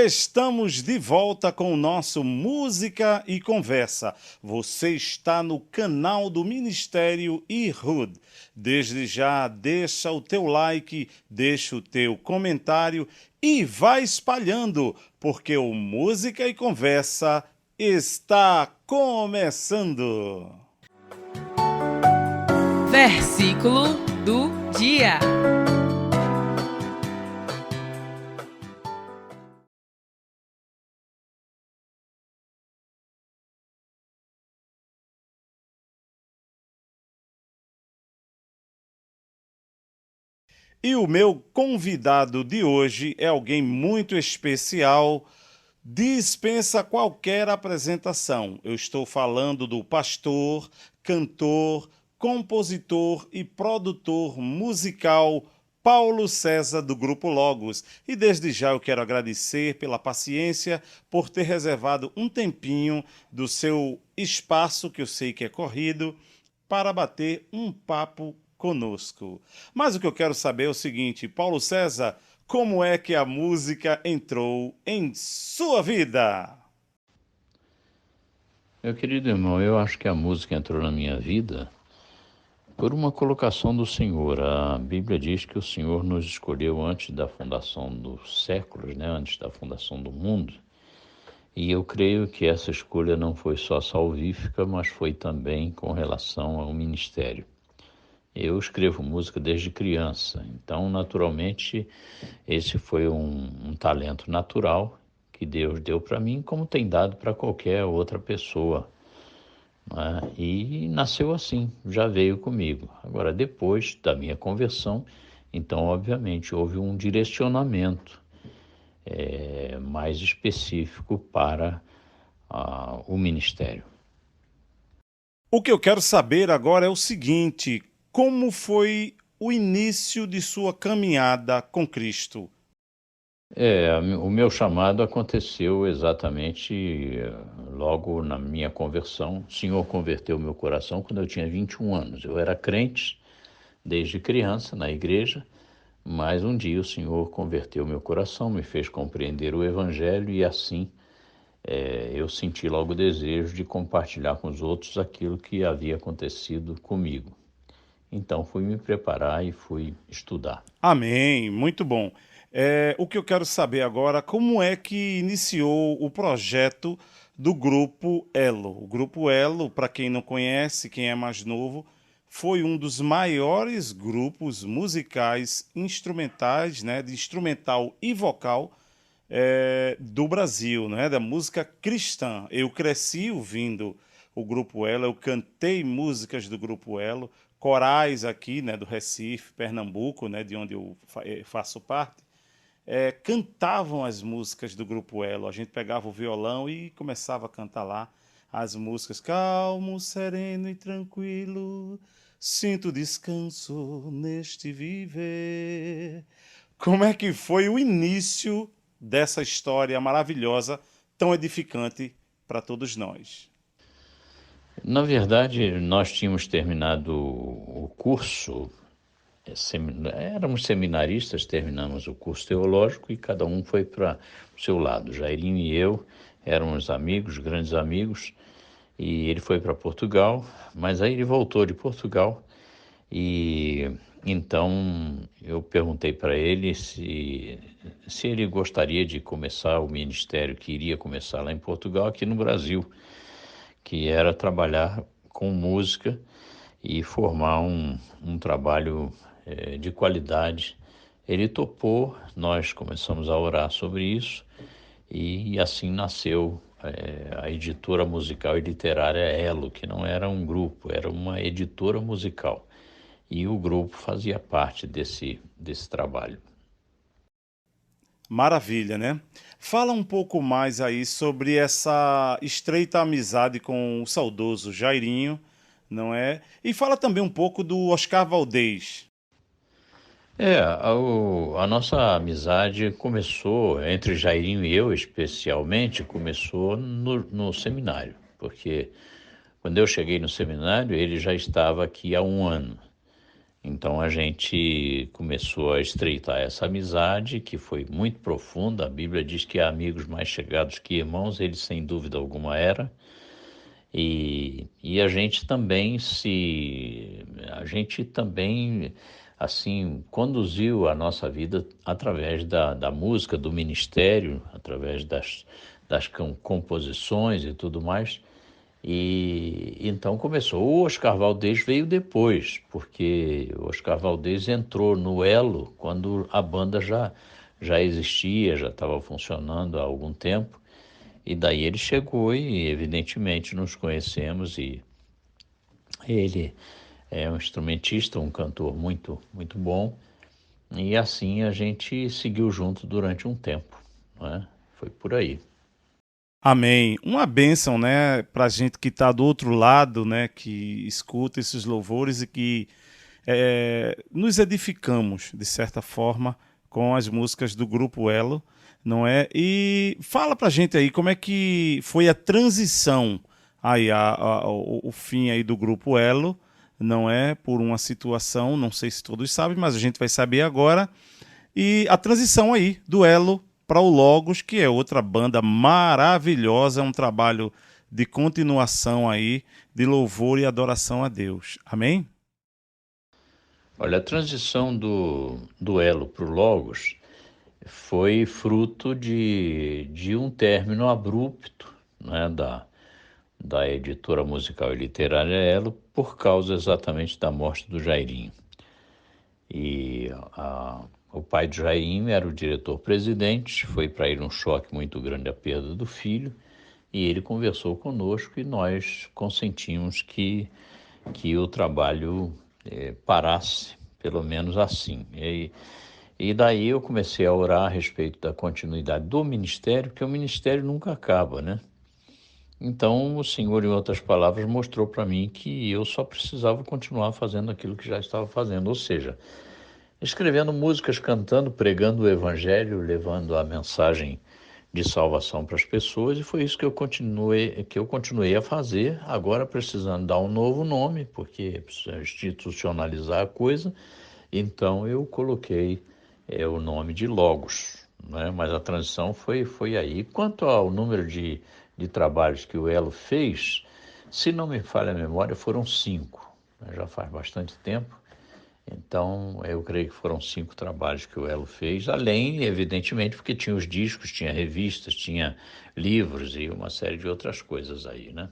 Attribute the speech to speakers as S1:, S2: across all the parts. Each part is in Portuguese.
S1: Estamos de volta com o nosso Música e Conversa. Você está no canal do Ministério IRUD. Desde já, deixa o teu like, deixa o teu comentário e vai espalhando, porque o Música e Conversa está começando.
S2: Versículo do dia.
S1: E o meu convidado de hoje é alguém muito especial, dispensa qualquer apresentação. Eu estou falando do pastor, cantor, compositor e produtor musical Paulo César, do Grupo Logos. E desde já eu quero agradecer pela paciência, por ter reservado um tempinho do seu espaço, que eu sei que é corrido, para bater um papo conosco. Mas o que eu quero saber é o seguinte, Paulo César, como é que a música entrou em sua vida?
S3: Meu querido irmão, eu acho que a música entrou na minha vida por uma colocação do Senhor. A Bíblia diz que o Senhor nos escolheu antes da fundação dos séculos, né? Antes da fundação do mundo. E eu creio que essa escolha não foi só salvífica, mas foi também com relação ao ministério. Eu escrevo música desde criança, então naturalmente esse foi um talento natural que Deus deu para mim, como tem dado para qualquer outra pessoa, né? E nasceu assim, já veio comigo. Agora, depois da minha conversão, então obviamente houve um direcionamento mais específico para o ministério.
S1: O que eu quero saber agora é o seguinte, como foi o início de sua caminhada com Cristo?
S3: O meu chamado aconteceu exatamente logo na minha conversão. O Senhor converteu meu coração quando eu tinha 21 anos. Eu era crente desde criança na igreja, mas um dia o Senhor converteu meu coração, me fez compreender o Evangelho e assim eu senti logo o desejo de compartilhar com os outros aquilo que havia acontecido comigo. Então fui me preparar e fui estudar.
S1: Amém, muito bom. O que eu quero saber agora, como é que iniciou o projeto do Grupo Elo? O Grupo Elo, para quem não conhece, quem é mais novo, foi um dos maiores grupos musicais instrumentais, né, de instrumental e vocal do Brasil, né, da música cristã. Eu cresci ouvindo o Grupo Elo, eu cantei músicas do Grupo Elo, corais aqui, né, do Recife, Pernambuco, né, de onde eu faço parte, cantavam as músicas do Grupo Elo. A gente pegava o violão e começava a cantar lá as músicas. Calmo, sereno e tranquilo, sinto descanso neste viver. Como é que foi o início dessa história maravilhosa, tão edificante para todos nós?
S3: Na verdade, nós tínhamos terminado o curso, éramos seminaristas, terminamos o curso teológico e cada um foi para o seu lado. Jairinho e eu éramos amigos, grandes amigos, e ele foi para Portugal, mas aí ele voltou de Portugal e então eu perguntei para ele se ele gostaria de começar o ministério que iria começar lá em Portugal, aqui no Brasil, que era trabalhar com música e formar um trabalho de qualidade. Ele topou, nós começamos a orar sobre isso e assim nasceu a editora musical e literária Elo, que não era um grupo, era uma editora musical. E o grupo fazia parte desse trabalho.
S1: Maravilha, né? Fala um pouco mais aí sobre essa estreita amizade com o saudoso Jairinho, não é? E fala também um pouco do Oscar Valdez.
S3: A nossa amizade começou, entre Jairinho e eu especialmente, começou no seminário, porque quando eu cheguei no seminário, ele já estava aqui há um ano. Então a gente começou a estreitar essa amizade, que foi muito profunda. A Bíblia diz que há amigos mais chegados que irmãos, ele sem dúvida alguma era. E a gente também, assim, conduziu a nossa vida através da música, do ministério, através das composições e tudo mais. E então começou. O Oscar Valdez veio depois, porque o Oscar Valdez entrou no Elo quando a banda já existia, já estava funcionando há algum tempo. E daí ele chegou e, evidentemente, nos conhecemos. E ele é um instrumentista, um cantor muito, muito bom. E assim a gente seguiu junto durante um tempo, não é? Foi por aí.
S1: Amém. Uma bênção, né, para gente que está do outro lado, né, que escuta esses louvores e que nos edificamos, de certa forma, com as músicas do Grupo Elo, não é? E fala pra gente aí como é que foi a transição aí, o fim aí do Grupo Elo, não é? Por uma situação, não sei se todos sabem, mas a gente vai saber agora. E a transição aí do Elo para o Logos, que é outra banda maravilhosa, um trabalho de continuação aí, de louvor e adoração a Deus. Amém?
S3: Olha, a transição do Elo para o Logos foi fruto de um término abrupto, né, da editora musical e literária Elo, por causa exatamente da morte do Jairinho. E o pai de Jairinho era o diretor-presidente, foi para ele um choque muito grande a perda do filho, e ele conversou conosco e nós consentimos que o trabalho parasse, pelo menos assim. E daí eu comecei a orar a respeito da continuidade do ministério, porque o ministério nunca acaba, né? Então o Senhor, em outras palavras, mostrou para mim que eu só precisava continuar fazendo aquilo que já estava fazendo, ou seja, escrevendo músicas, cantando, pregando o evangelho, levando a mensagem de salvação para as pessoas, e foi isso que eu continuei a fazer, agora precisando dar um novo nome, porque precisa institucionalizar a coisa. Então eu coloquei o nome de Logos, né? Mas a transição foi aí. Quanto ao número de trabalhos que o Elo fez, se não me falha a memória, foram 5, né? Já faz bastante tempo. Então, eu creio que foram 5 trabalhos que o Elo fez, além, evidentemente, porque tinha os discos, tinha revistas, tinha livros e uma série de outras coisas aí, né?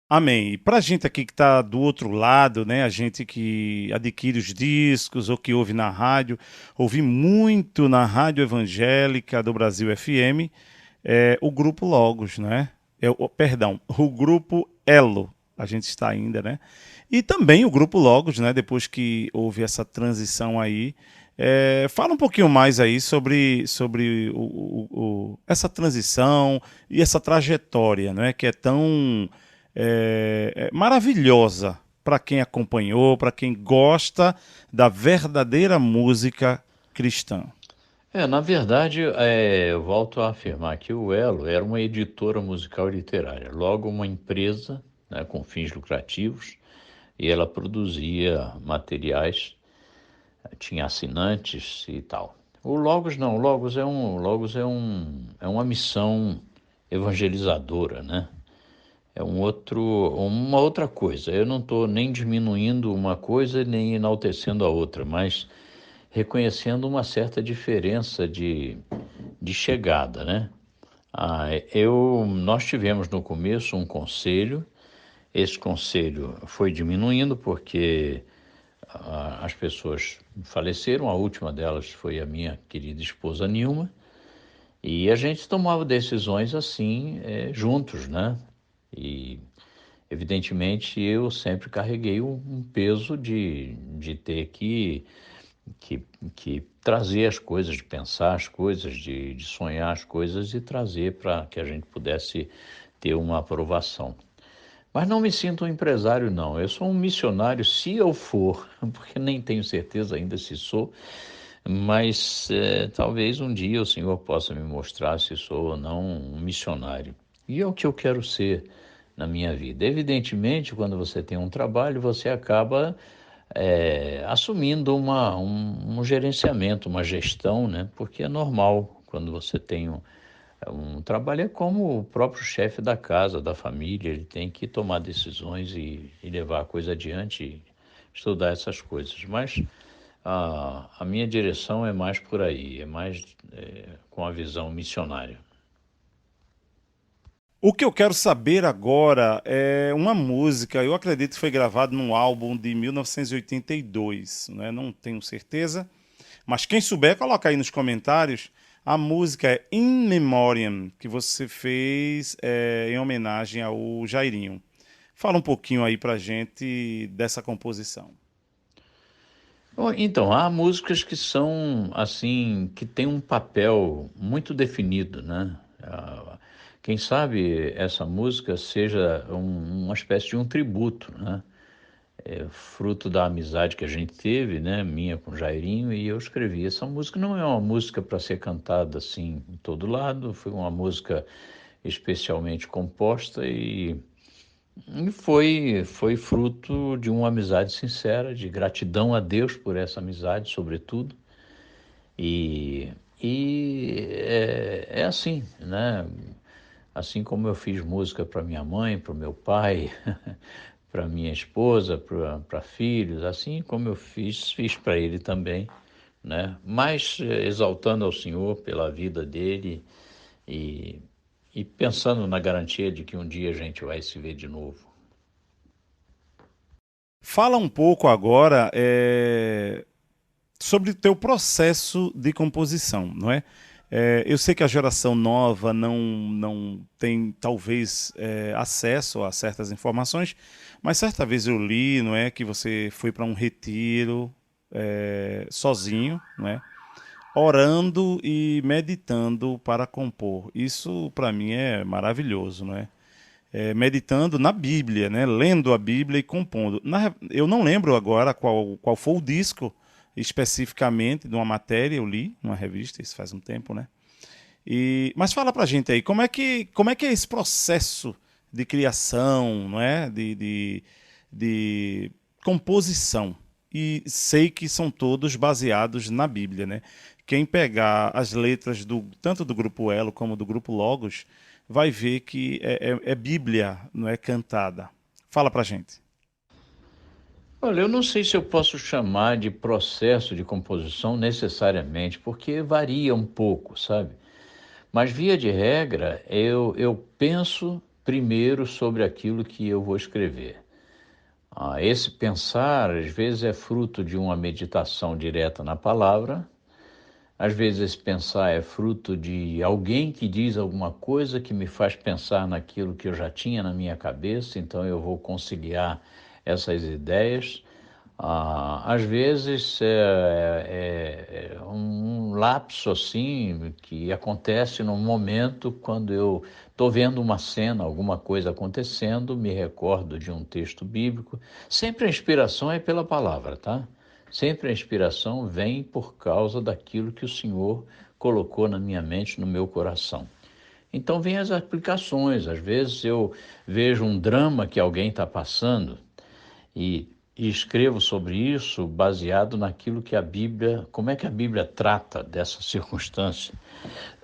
S1: Amém. E para a gente aqui que está do outro lado, né, a gente que adquire os discos ou que ouve na rádio, ouvi muito na Rádio Evangélica do Brasil FM, o Grupo Logos, né? Perdão, o Grupo Elo, a gente está ainda, né? E também o Grupo Logos, né? Depois que houve essa transição aí. Fala um pouquinho mais aí sobre essa transição e essa trajetória, né? Que é tão maravilhosa para quem acompanhou, para quem gosta da verdadeira música cristã.
S3: Na verdade, eu volto a afirmar que o Elo era uma editora musical e literária, logo uma empresa, né, com fins lucrativos, e ela produzia materiais, tinha assinantes e tal. O Logos não, o Logos é uma missão evangelizadora, né? Uma outra coisa. Eu não estou nem diminuindo uma coisa nem enaltecendo a outra, mas reconhecendo uma certa diferença de chegada, né? Nós tivemos no começo um conselho. Esse conselho foi diminuindo porque as pessoas faleceram. A última delas foi a minha querida esposa Nilma, e a gente tomava decisões assim, juntos, né? E evidentemente eu sempre carreguei um peso de ter que, que trazer as coisas, de pensar as coisas, de sonhar as coisas e trazer para que a gente pudesse ter uma aprovação. Mas não me sinto um empresário, não. Eu sou um missionário, se eu for, porque nem tenho certeza ainda se sou, mas talvez um dia o Senhor possa me mostrar se sou ou não um missionário. E é o que eu quero ser na minha vida. Evidentemente, quando você tem um trabalho, você acaba assumindo um gerenciamento, uma gestão, né? Porque é normal quando você tem um trabalho, é como o próprio chefe da casa, da família, ele tem que tomar decisões e levar a coisa adiante, e estudar essas coisas. Mas a minha direção é mais por aí, é mais com a visão missionária.
S1: O que eu quero saber agora é uma música, eu acredito que foi gravado num álbum de 1982, né? Não tenho certeza, mas quem souber, coloca aí nos comentários. A música é In Memoriam, que você fez em homenagem ao Jairinho. Fala um pouquinho aí pra gente dessa composição.
S3: Bom, então, há músicas que são, assim, que têm um papel muito definido, né? Quem sabe essa música seja uma espécie de um tributo, né? Fruto da amizade que a gente teve, né? Minha com o Jairinho, e eu escrevi. Essa música não é uma música para ser cantada, assim, em todo lado, foi uma música especialmente composta e foi fruto de uma amizade sincera, de gratidão a Deus por essa amizade, sobretudo. E, é assim, né? Assim como eu fiz música para minha mãe, para o meu pai, para minha esposa, para filhos, assim como eu fiz para ele também, né? Mas exaltando ao Senhor pela vida dele e, e pensando na garantia de que um dia a gente vai se ver de novo.
S1: Fala um pouco agora sobre o teu processo de composição, não é? Eu sei que a geração nova não tem talvez acesso a certas informações, mas certa vez eu li, não é, que você foi para um retiro sozinho, não é, orando e meditando para compor. Isso para mim é maravilhoso, não é? Meditando na Bíblia, né? Lendo a Bíblia e compondo. Eu não lembro agora qual foi o disco especificamente de uma matéria, eu li numa revista, isso faz um tempo, né? Mas fala pra gente aí, como é que é esse processo de criação, não é? De composição. E sei que são todos baseados na Bíblia, né? Quem pegar as letras tanto do grupo Elo como do grupo Logos vai ver que é Bíblia, não é cantada. Fala pra gente.
S3: Olha, eu não sei se eu posso chamar de processo de composição necessariamente, porque varia um pouco, sabe? Mas, via de regra, eu penso primeiro sobre aquilo que eu vou escrever. Esse pensar, às vezes, é fruto de uma meditação direta na palavra, às vezes, esse pensar é fruto de alguém que diz alguma coisa que me faz pensar naquilo que eu já tinha na minha cabeça, então eu vou conciliar essas ideias. Às vezes é um lapso assim que acontece num momento quando eu estou vendo uma cena, alguma coisa acontecendo, me recordo de um texto bíblico. Sempre a inspiração é pela palavra, tá? Sempre a inspiração vem por causa daquilo que o Senhor colocou na minha mente, no meu coração. Então vem as aplicações. Às vezes eu vejo um drama que alguém está passando e escrevo sobre isso baseado naquilo que a Bíblia, como é que a Bíblia trata dessa circunstância.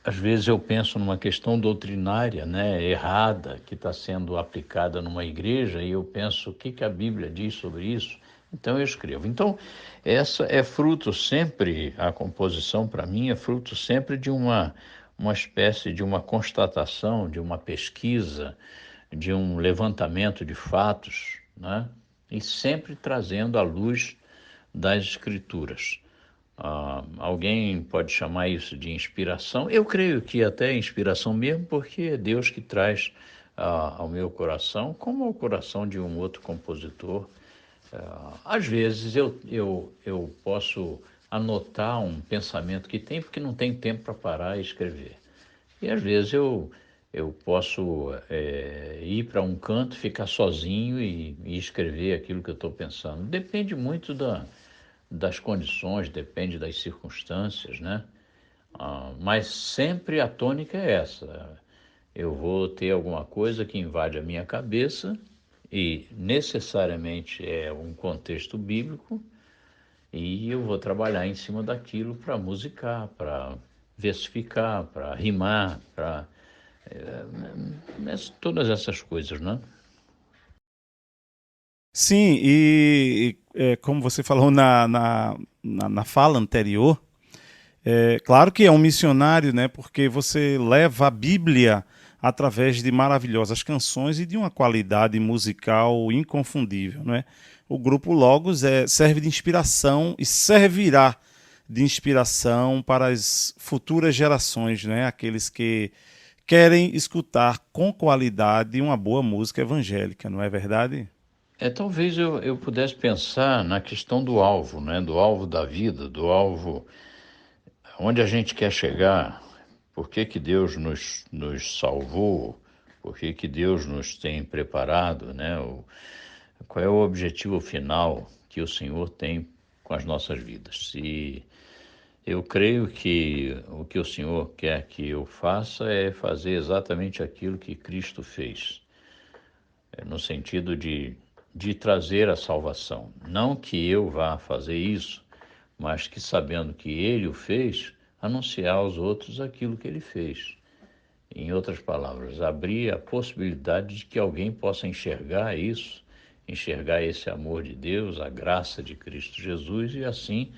S3: Às vezes eu penso numa questão doutrinária, né, errada, que está sendo aplicada numa igreja, e eu penso o que a Bíblia diz sobre isso. Então eu escrevo. Então, essa é fruto sempre, a composição para mim é fruto sempre de uma espécie de uma constatação, de uma pesquisa, de um levantamento de fatos, né? E sempre trazendo à luz das Escrituras. Alguém pode chamar isso de inspiração. Eu creio que até é inspiração mesmo, porque é Deus que traz ao meu coração, como ao coração de um outro compositor. Às vezes eu posso anotar um pensamento que tem, porque não tem tempo para parar e escrever. E às vezes eu posso ir para um canto, ficar sozinho e escrever aquilo que eu estou pensando. Depende muito das condições, depende das circunstâncias, né? Mas sempre a tônica é essa. Eu vou ter alguma coisa que invade a minha cabeça e necessariamente é um contexto bíblico, e eu vou trabalhar em cima daquilo para musicar, para versificar, para rimar, para todas essas coisas, né?
S1: Sim, como você falou na fala anterior, claro que é um missionário, né? Porque você leva a Bíblia através de maravilhosas canções e de uma qualidade musical inconfundível, né? O grupo Logos serve de inspiração e servirá de inspiração para as futuras gerações, né? Aqueles que querem escutar com qualidade uma boa música evangélica, não é verdade?
S3: Talvez eu pudesse pensar na questão do alvo, né? Do alvo da vida, do alvo onde a gente quer chegar, por que que Deus nos salvou, por que que Deus nos tem preparado, né? Qual é o objetivo final que o Senhor tem com as nossas vidas. E eu creio que o que o Senhor quer que eu faça é fazer exatamente aquilo que Cristo fez, no sentido de trazer a salvação. Não que eu vá fazer isso, mas que sabendo que Ele o fez, anunciar aos outros aquilo que Ele fez. Em outras palavras, abrir a possibilidade de que alguém possa enxergar isso, enxergar esse amor de Deus, a graça de Cristo Jesus e assim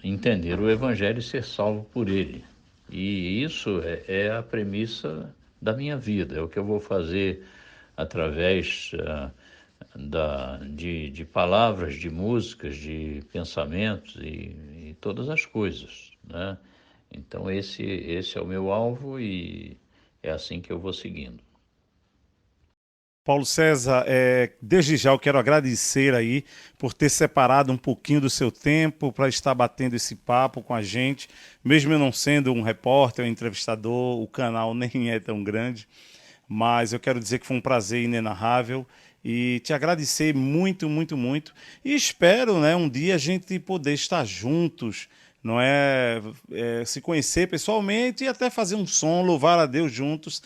S3: entender o Evangelho e ser salvo por ele. E isso é a premissa da minha vida, é o que eu vou fazer através de palavras, de músicas, de pensamentos e todas as coisas, né? Então esse é o meu alvo e é assim que eu vou seguindo.
S1: Paulo César, desde já eu quero agradecer aí por ter separado um pouquinho do seu tempo para estar batendo esse papo com a gente, mesmo eu não sendo um repórter, um entrevistador, o canal nem é tão grande, mas eu quero dizer que foi um prazer inenarrável e te agradecer muito, muito, muito e espero, né, um dia a gente poder estar juntos, não se conhecer pessoalmente e até fazer um som, louvar a Deus juntos,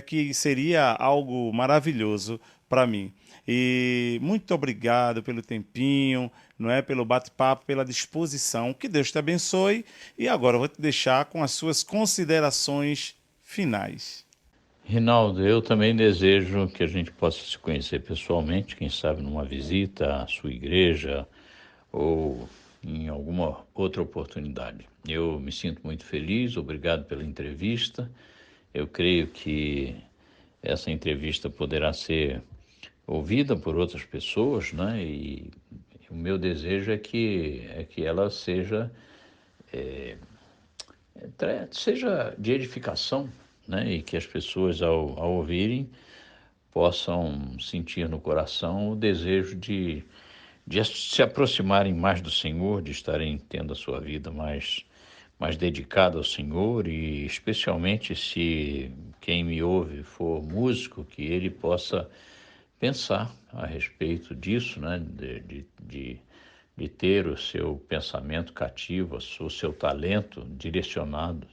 S1: que seria algo maravilhoso para mim. E muito obrigado pelo tempinho, não é, pelo bate-papo, pela disposição. Que Deus te abençoe. E agora eu vou te deixar com as suas considerações finais.
S3: Rinaldo, eu também desejo que a gente possa se conhecer pessoalmente, quem sabe numa visita à sua igreja ou em alguma outra oportunidade. Eu me sinto muito feliz, obrigado pela entrevista. Eu creio que essa entrevista poderá ser ouvida por outras pessoas, né? E o meu desejo é que ela seja de edificação, né? E que as pessoas, ao ouvirem, possam sentir no coração o desejo de se aproximarem mais do Senhor, de estarem tendo a sua vida mais dedicada ao Senhor e especialmente se quem me ouve for músico, que ele possa pensar a respeito disso, né? De ter o seu pensamento cativo, o seu talento direcionado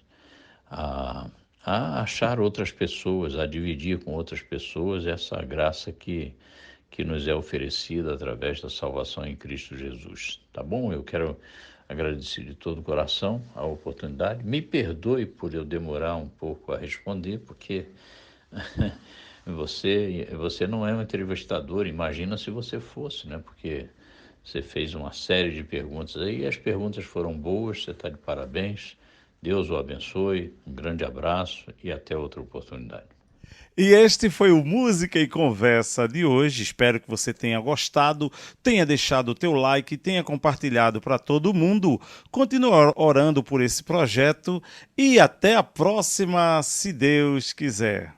S3: a, a achar outras pessoas, a dividir com outras pessoas essa graça que nos é oferecida através da salvação em Cristo Jesus. Tá bom? Eu quero agradecer de todo o coração a oportunidade. Me perdoe por eu demorar um pouco a responder, porque você não é um entrevistador, imagina se você fosse, né? Porque você fez uma série de perguntas aí, e as perguntas foram boas, você está de parabéns. Deus o abençoe, um grande abraço e até outra oportunidade.
S1: E este foi o Música e Conversa de hoje. Espero que você tenha gostado, tenha deixado o teu like, tenha compartilhado para todo mundo. Continue orando por esse projeto e até a próxima, se Deus quiser.